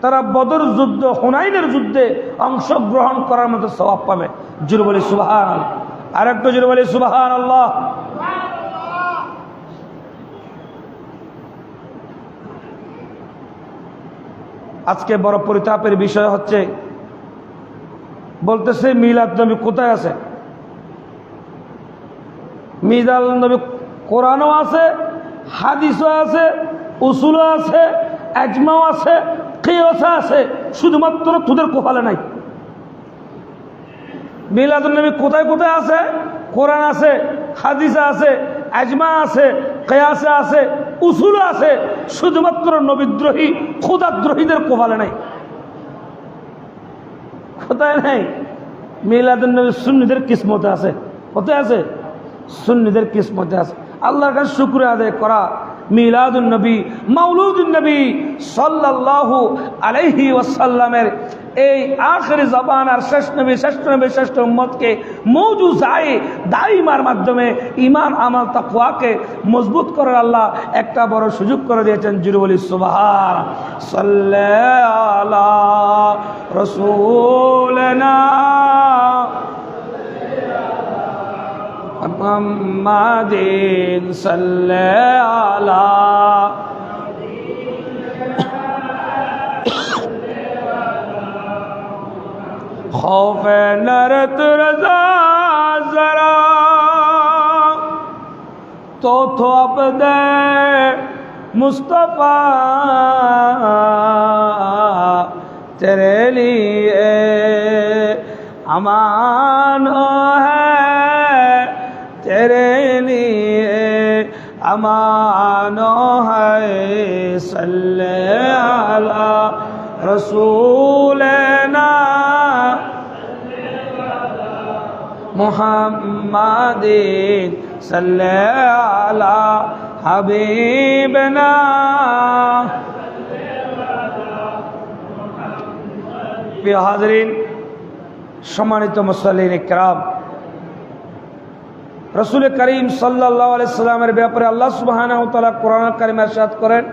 তারা বদর যুদ্ধ, হুনাইনের যুদ্ধে অংশগ্রহণ করার মতো সওয়াব পাবে। জোরে বলি সুবহানাল্লাহ। আর একটু জোরে বলি সুবহানাল্লাহ। আজকে বড় পরিতাপের বিষয় হচ্ছে, বলতেছে মিলাদ নবী কোথায় আছে? মিলাদ নবী কোরআনও আছে, হাদিসও আছে, উসুলও আছে, আজমাও আছে, কিয়াসও আছে, শুধুমাত্র তোদের কপালে নাই। মিলাদুন নবী কোথায় কোথায় আছে? কোরআন আছে, হাদিস আছে, আজমা আছে, কেয়াসে আছে, উসুল আছে, শুধুমাত্র নবীদ্রোহী খোদাদ্রোহীদের কোভালে নাই, কোথায় নাই? মিলাদুন নবী সুন্নিদের কিসমতে আছে, কোথায় আছে? সুন্নিদের কিসমতে আছে। আল্লাহর কাছে শুকরিয়া আদায় করা, মিলাদুন নবী মাউলুদুন নবী সাল্লাল্লাহু আলাইহি ওয়াসাল্লামের এই আখিরি জামানার শেষ নবী শ্রেষ্ঠ উম্মতকে মৌজুজায়ে দাইমার মাধ্যমে ঈমান আমল তাকওয়াকে মজবুত করার আল্লাহ একটা বড় সুযোগ করে দিয়েছেন। জুরে বলি সুবহান। সাল্লাল্লাহু আলা রাসূলিনা মুহাম্মাদিন সাল্লাল্লাহু আলা खौफ नरत रजा जरा तो अपने मुस्तफा तेरे लिए अमान है, तेरे लिए अमान है। सल्ले अला रसूलना मुहम्मदिन सल्लल्लाहु अला हबीबना। প্রিয় হাজরিন, সম্মানিত মুসল্লিন ইকরাম, রাসূল করিম সাল্লাল্লাহু আলাইহি সাল্লামের ব্যাপারে আল্লাহ সুবহানাহু ওয়া তাআলা কোরআনুল কারীমে ইরশাদ করেন,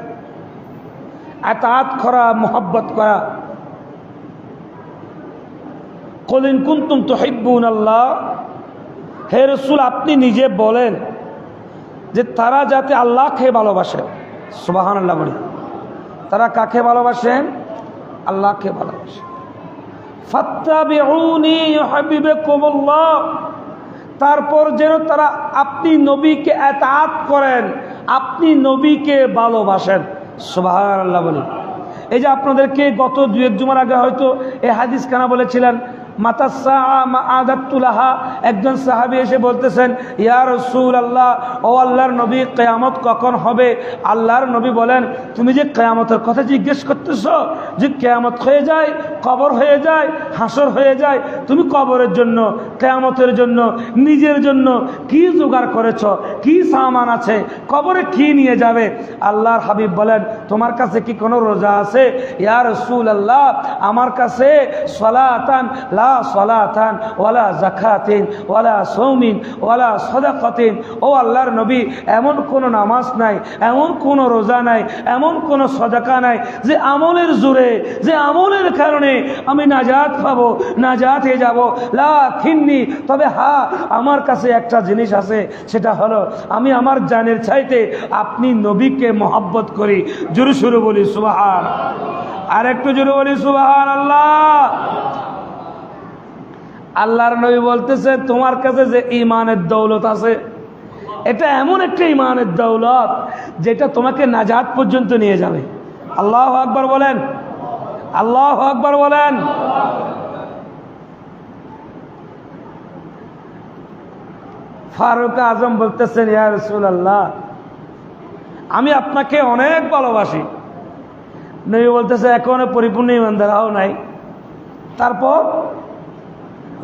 আতাত করা, মুহাব্বত করা। কুল ইন কুনতুম তুহিব্বুনাল্লাহ, হে রাসূল আপনি নিজে বলেন যে তারা যাতে আল্লাহকে ভালোবাসে। সুবহানাল্লাহ বলি, তারা কাকে ভালোবাসেন? আল্লাহকে ভালোবাসে। ফাত্তাবিউনি ইউহিব্বুকুমুল্লাহ, তারপর যেন তারা আপনি নবীকে আতাত করেন, আপনি নবীকে ভালোবাসেন। সুবহানাল্লাহ বলি। এই যে আপনাদেরকে গত 2-1 জুমার আগে হয়তো এই হাদিস কানা বলেছিলেন, একজন সাহাবী এসে বলতেছেন, ইয়া রাসূলুল্লাহ, ও আল্লাহর নবী, কিয়ামত কখন হবে? আল্লাহর নবী বলেন, তুমি যে কিয়ামতের কথা জিজ্ঞেস করতেছ, যে কিয়ামত হয়ে যায়, কবর হয়ে যায়, হাসর হয়ে যায়, তুমি কবরের জন্য, কিয়ামতের জন্য, নিজের জন্য কি জোগাড় করেছ? কি সামান আছে? কবরে কি নিয়ে যাবে? আল্লাহর হাবিব বলেন, তোমার কাছে কি কোনো রোজা আছে? ইয়া রাসূলুল্লাহ, আমার কাছে সালাতান লা সালাতান ওয়ালা যাকাতিন ওয়ালা সাওমিন ওয়ালা সাদাকাতিন। ও আল্লাহর নবী, এমন কোনো নামাজ নাই, এমন কোনো রোজা নাই, এমন কোনো সাদাকা নাই যে আমলের জোরে, যে আমলের কারণে আমি নাজাত পাবো, নাজাত হয়ে যাব। লাকিন্নি, তবে হ্যাঁ, আমার কাছে একটা জিনিস আছে, সেটা হলো আমি আমার জানের চাইতে আপনি নবীকে মহব্বত করি। জোরে সুরে বলি সুবহান। আর একটু জোরে বলি সুবহানাল্লাহ। আল্লাহর নবী বলতেছে, তোমার কাছে যে ঈমানের দৌলত আছে, এটা এমন একটা ঈমানের দৌলত যেটা তোমাকে নাজাত পর্যন্ত নিয়ে যাবে। আল্লাহু আকবার বলেন, আল্লাহু আকবার বলেন। ফারুক আজম বলতেছেন, ইয়া রাসূলুল্লাহ, আমি আপনাকে অনেক ভালোবাসি। নবী বলতেছে, এখনো পরিপূর্ণ ঈমানদার হও নাই। তারপর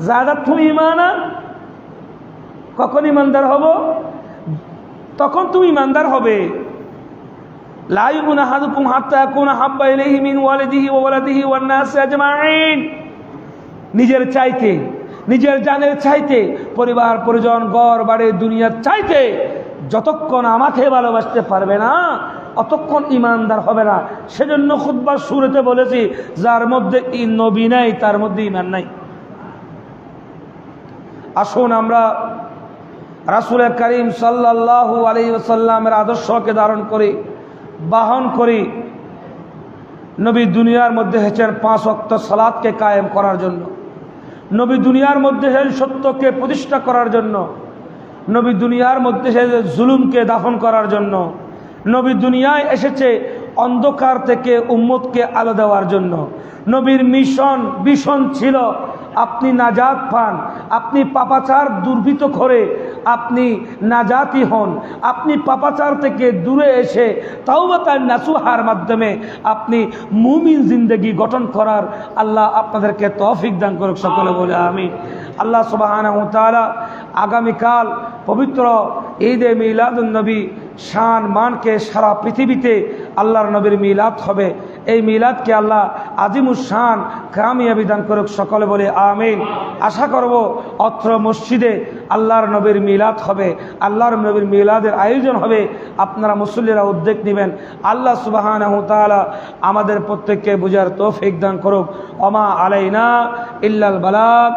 জাদাত তুমি ঈমানা, কখন ঈমানদার হব? তখন তুমি ঈমানদার হবে। লা ইউমিনু আহাদুকুম হাত্তা ইয়াকুনা হাব্বা ইলাইহি মিন ওয়ালিদিহি ওয়া ওয়ালাদিহি ওয়ান নাসি আজমাইন। নিজের চাইতে, নিজের জানের চাইতে, পরিবার পরিজন, ঘর বাড়ি, দুনিয়ার চাইতে যতক্ষণ আমাকে ভালোবাসতে পারবে না, অতক্ষণ ঈমানদার হবে না। সেজন্য খুতবার শুরুতে বলেছি, যার মধ্যে নবী নাই তার মধ্যে ঈমান নাই। আসুন আমরা রাসূল করিম সাল্লাল্লাহু আলাইহি ওয়াসাল্লামের আদর্শকে ধারণ করি, বাহন করি। নবী দুনিয়ার মধ্যে এসেছেন 5 ওয়াক্ত সালাতকে কায়েম করার জন্য। নবী দুনিয়ার মধ্যে এসেছেন সত্যকে প্রতিষ্ঠা করার জন্য। নবী দুনিয়ার মধ্যে এসেছে জুলুমকে দাফন করার জন্য। নবী দুনিয়ায় এসেছে অন্ধকার থেকে উম্মতকে আলো দেওয়ার জন্য। নবীর মিশন ছিল আপনি নাজাত পান, আপনি পাপাচার দুর্বৃত করে আপনি নাজাতি হন, আপনি পাপাচার থেকে দূরে এসে তাওবাতান নাসুহার মাধ্যমে আপনি মুমিন জিন্দেগি গঠন করার আল্লাহ আপনাদেরকে তৌফিক দান করুক, সকলে বলে আমিন। আল্লাহ সুবহানাহু ওয়া তাআলা আগামীকাল পবিত্র ঈদে মিলাদুন নবী শান মানকে সারা পৃথিবীতে আল্লাহর নবীর মিলাদ হবে। এই মিলাদকে আল্লাহ আজিমুস শান কামিয়াবি দান করুক, সকলে বলে আমিন। আশা করব অত্র মসজিদে আল্লাহর নবীর মিলাদ হবে, আল্লাহর নবীর মিলাদের আয়োজন হবে, আপনারা মুসল্লিরা উদ্যোগ নেবেন। আল্লাহ সুবহানাহু ওয়া তাআলা আমাদের প্রত্যেককে বুঝার তৌফিক দান করুক। ওমা আলাইনা ইল্লাল বালাগ।